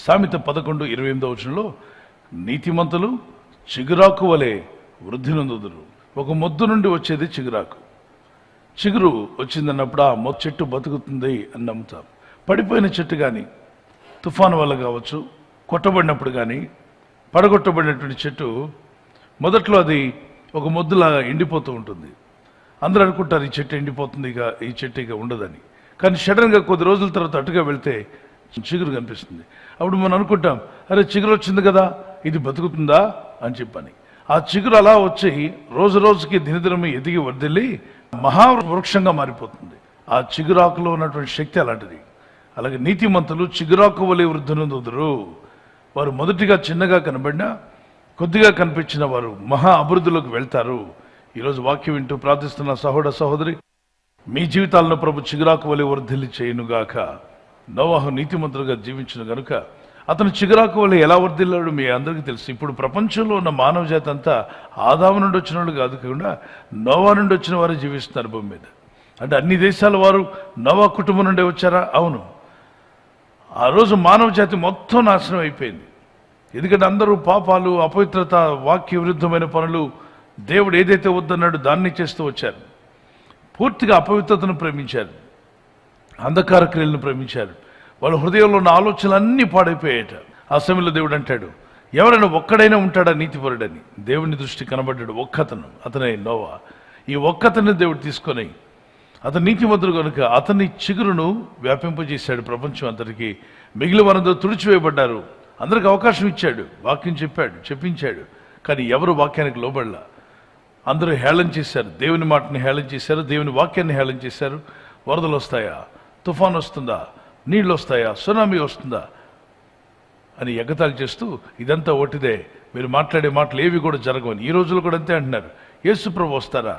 సామెత 11:28 నీతిమంతులు చిగురాకు వలె వృద్ధి నొందుదురు. ఒక మొద్దు నుండి వచ్చేది చిగురాకు. చిగురు వచ్చిందన్నప్పుడు ఆ చెట్టు బతుకుతుంది అని నమ్ముతాం. పడిపోయిన చెట్టు కానీ, తుఫాను వల్ల కావచ్చు, కొట్టబడినప్పుడు కానీ, పడగొట్టబడినటువంటి చెట్టు మొదట్లో అది ఒక మొద్దులాగా ఎండిపోతూ ఉంటుంది. అందరూ అనుకుంటారు ఈ చెట్టు ఎండిపోతుంది, ఈ చెట్టు ఇక ఉండదని. కానీ సడన్గా కొద్ది రోజుల తర్వాత అటుగా వెళ్తే చిగురు కనిపిస్తుంది. అప్పుడు మనం అనుకుంటాం, అరే చిగురు వచ్చింది కదా, ఇది బతుకుతుందా అని చెప్పని. ఆ చిగురు అలా వచ్చి రోజు రోజుకి దినదినము ఎదిగి వర్ధిల్లి మహావృక్షంగా మారిపోతుంది. ఆ చిగురాకులో ఉన్నటువంటి శక్తి అలాంటిది. అలాగే నీతిమంతులు చిగురాకు వలె వృద్ధి నొందుదురు. వారు మొదటిగా చిన్నగా కనబడినా కొద్దిగా కనిపించిన వారు మహా అభివృద్ధిలోకి వెళ్తారు. ఈరోజు వాక్యం వింటూ ప్రార్థిస్తున్న సహోదర సహోదరి, మీ జీవితాలను ప్రభు చిగురాకు వలె వర్ధిల్లి చేయునుగాక. నోవాహు నీతిమంతులుగా జీవించిన గనుక అతను చిగురాకు వలె ఎలా వర్ధిల్లాడు మీ అందరికీ తెలుసు. ఇప్పుడు ప్రపంచంలో ఉన్న మానవ జాతి అంతా ఆదాము నుండి వచ్చిన వాళ్ళు కాకుండా నోవా నుండి వచ్చిన వారు జీవిస్తున్నారు భూమి మీద. అంటే అన్ని దేశాల వారు నోవా కుటుంబం నుండే వచ్చారా? అవును. ఆ రోజు మానవ జాతి మొత్తం నాశనం అయిపోయింది. ఎందుకంటే అందరూ పాపాలు, అపవిత్రత, వాక్య విరుద్ధమైన పనులు, దేవుడు ఏదైతే వద్దన్నాడో దాన్ని చేస్తూ వచ్చారు. పూర్తిగా అపవిత్రతను ప్రేమించారు, అంధకార క్రియలను ప్రేమించారు. వాళ్ళ హృదయంలో ఉన్న ఆలోచనలు అన్నీ పాడైపోయాయట. ఆ సమయంలో దేవుడు అంటాడు, ఎవరైనా ఒక్కడైనా ఉంటాడా నీతిపరుడని. దేవుని దృష్టి కనబడ్డాడు ఒక్కతను, అతనే నోవా. ఈ ఒక్కతని దేవుడు తీసుకొని అతను నీతిమంతుడు కనుక అతని చిగురును వ్యాపింపజేశాడు ప్రపంచం అంతటికి. మిగిలిన వారందరూ తుడిచివేయబడ్డారు. అందరికి అవకాశం ఇచ్చాడు, వాక్యం చెప్పాడు, చెప్పించాడు. కానీ ఎవరు వాక్యానికి లోబడలా. అందరూ హేళన చేశారు, దేవుని మాటని హేళన చేశారు, దేవుని వాక్యాన్ని హేళన చేశారు. వరదలు వస్తాయా, తుఫాన్ వస్తుందా, నీళ్ళు వస్తాయా, సునామీ వస్తుందా అని ఎగతాళి చేస్తూ ఇదంతా ఒకటిదే, మీరు మాట్లాడే మాటలు ఏవి కూడా జరగవని. ఈ రోజులు కూడా అంతే అంటున్నారు. యేసుప్రభు వస్తారా,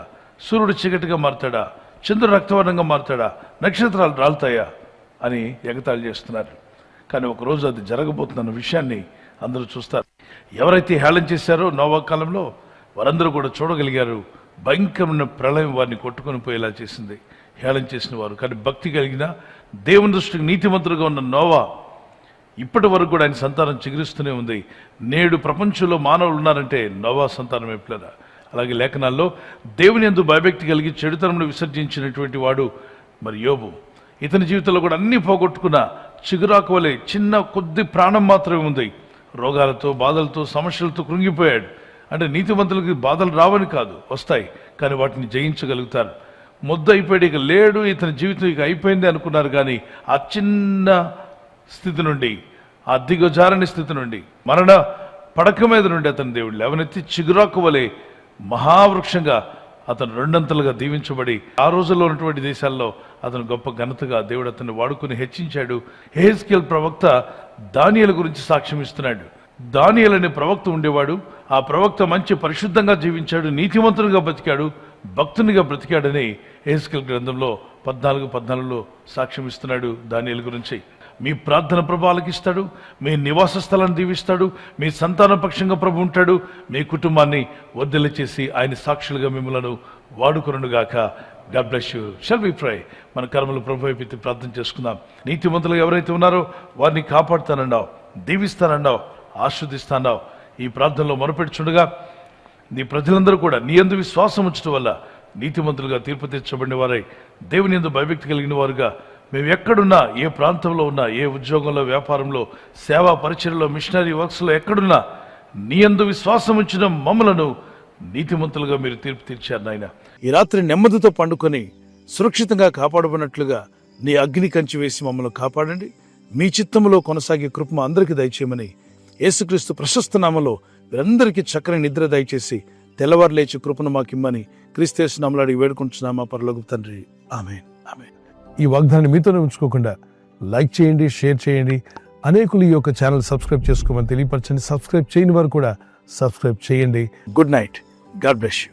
సూర్యుడు చీకటిగా మారుతాడా, చంద్రుడు రక్తవర్ణంగా మారుతాడా, నక్షత్రాలు రాలుతాయా అని ఎగతాళి చేస్తున్నారు. కానీ ఒకరోజు అది జరగబోతున్న విషయాన్ని అందరూ చూస్తారు. ఎవరైతే హేళన చేశారో నోవా కాలంలో వారందరూ కూడా చూడగలిగారు. భయంకరమైన ప్రళయం వారిని కొట్టుకొని పోయేలా చేసింది హేళన చేసిన వారు. కానీ భక్తి కలిగిన దేవుని దృష్టికి నీతిమంతులుగా ఉన్న నోవా ఇప్పటి వరకు కూడా ఆయన సంతానం చిగురిస్తూనే ఉంది. నేడు ప్రపంచంలో మానవులు ఉన్నారంటే నోవా సంతానం ఎప్పుడైనా. అలాగే లేఖనాల్లో దేవుని యందు భయభక్తి కలిగి చెడుతనమును విసర్జించినటువంటి వాడు మరి యోబు. ఇతని జీవితంలో కూడా అన్ని పోగొట్టుకున్న చిగురాకు వలె చిన్న కొద్ది ప్రాణం మాత్రమే ఉంది. రోగాలతో, బాధలతో, సమస్యలతో కృంగిపోయాడు. అంటే నీతిమంతులకి బాధలు రావని కాదు, వస్తాయి, కానీ వాటిని జయించగలుగుతారు. ముద్ద అయిపోయాడు, ఇక లేడు, ఇతని జీవితం ఇక అయిపోయింది అనుకున్నారు. కానీ ఆ చిన్న స్థితి నుండి, ఆ దిగజారని స్థితి నుండి, మరణ పడక మీద నుండి అతని దేవుడు లేవనెత్తి చిగురాకు వలె మహావృక్షంగా అతను రెండంతలుగా దీవించబడి ఆ రోజుల్లో ఉన్నటువంటి దేశాల్లో అతను గొప్ప ఘనతగా దేవుడు అతన్ని వాడుకుని హెచ్చించాడు. యెహెజ్కేలు ప్రవక్త దానియేలు గురించి సాక్ష్యం ఇస్తున్నాడు. దానియేలు అనే ప్రవక్త ఉండేవాడు. ఆ ప్రవక్త మంచి పరిశుద్ధంగా జీవించాడు, నీతిమంతునిగా బ్రతికాడు, భక్తునిగా బ్రతికాడని యెహెజ్కేలు గ్రంథంలో 14:14 సాక్ష్యం ఇస్తున్నాడు దానియేలు గురించి. మీ ప్రార్థన ప్రభు ఆలకిస్తాడు, మీ నివాస స్థలాన్ని దీవిస్తాడు, మీ సంతాన పక్షంగా ప్రభు ఉంటాడు, మీ కుటుంబాన్ని వర్ధిల్ల చేసి ఆయన సాక్షులుగా మిమ్మలను వాడుకొనుగాక. God bless you. Shall we pray. మన కర్మలు ప్రభు వైపు ప్రార్థన చేసుకుందాం. నీతిమంతులు ఎవరైతే ఉన్నారో వారిని కాపాడుతానన్నావు, దీవిస్తానన్నావు, ఆస్వాదిస్తానన్నావు. ఈ ప్రార్థనలో మొరపెట్టుచుండగా నీ ప్రజలందరూ కూడా నీ యందు విశ్వాసం ఉంచడం వల్ల నీతిమంతులుగా తీర్పు తీర్చబడిన వారై దేవుని యందు భయభక్తి కలిగిన వారుగా మేము ఎక్కడున్నా, ఏ ప్రాంతంలో ఉన్నా, ఏ ఉద్యోగంలో, వ్యాపారంలో, సేవా పరిచర్యలో, మిషనరీ వర్క్స్లో ఎక్కడున్నా నీ యందు విశ్వాసం ఉంచిన మమ్మలను నీతిమంతులుగా మీరు తీర్పు తీర్చారు నాయన. ఈ రాత్రి నెమ్మదితో పండుకొని సురక్షితంగా కాపాడబడినట్లుగా నీ అగ్ని కంచి వేసి మమ్మల్ని కాపాడండి. మీ చిత్తములో కొనసాగే కృప అందరికీ దయచేయమని యేసుక్రీస్తు ప్రశస్త నామములో వీరందరికీ చక్కని నిద్ర దయచేసి తెల్లవారు లేచి కృపను మాకిమ్మని క్రీస్తు నామములో అడిగి వేడుకుంటున్నామా పరలోకపు తండ్రి. ఆమేన్. ఆమేన్. ఈ వాగ్దాన్ని మీతోనే ఉంచుకోకుండా లైక్ చేయండి, షేర్ చేయండి. అనేకులు ఈ యొక్క ఛానల్ సబ్స్క్రైబ్ చేసుకోమని తెలియపరచండి. సబ్స్క్రైబ్ చేయని వారు కూడా సబ్స్క్రైబ్ చేయండి. Good night. God bless you.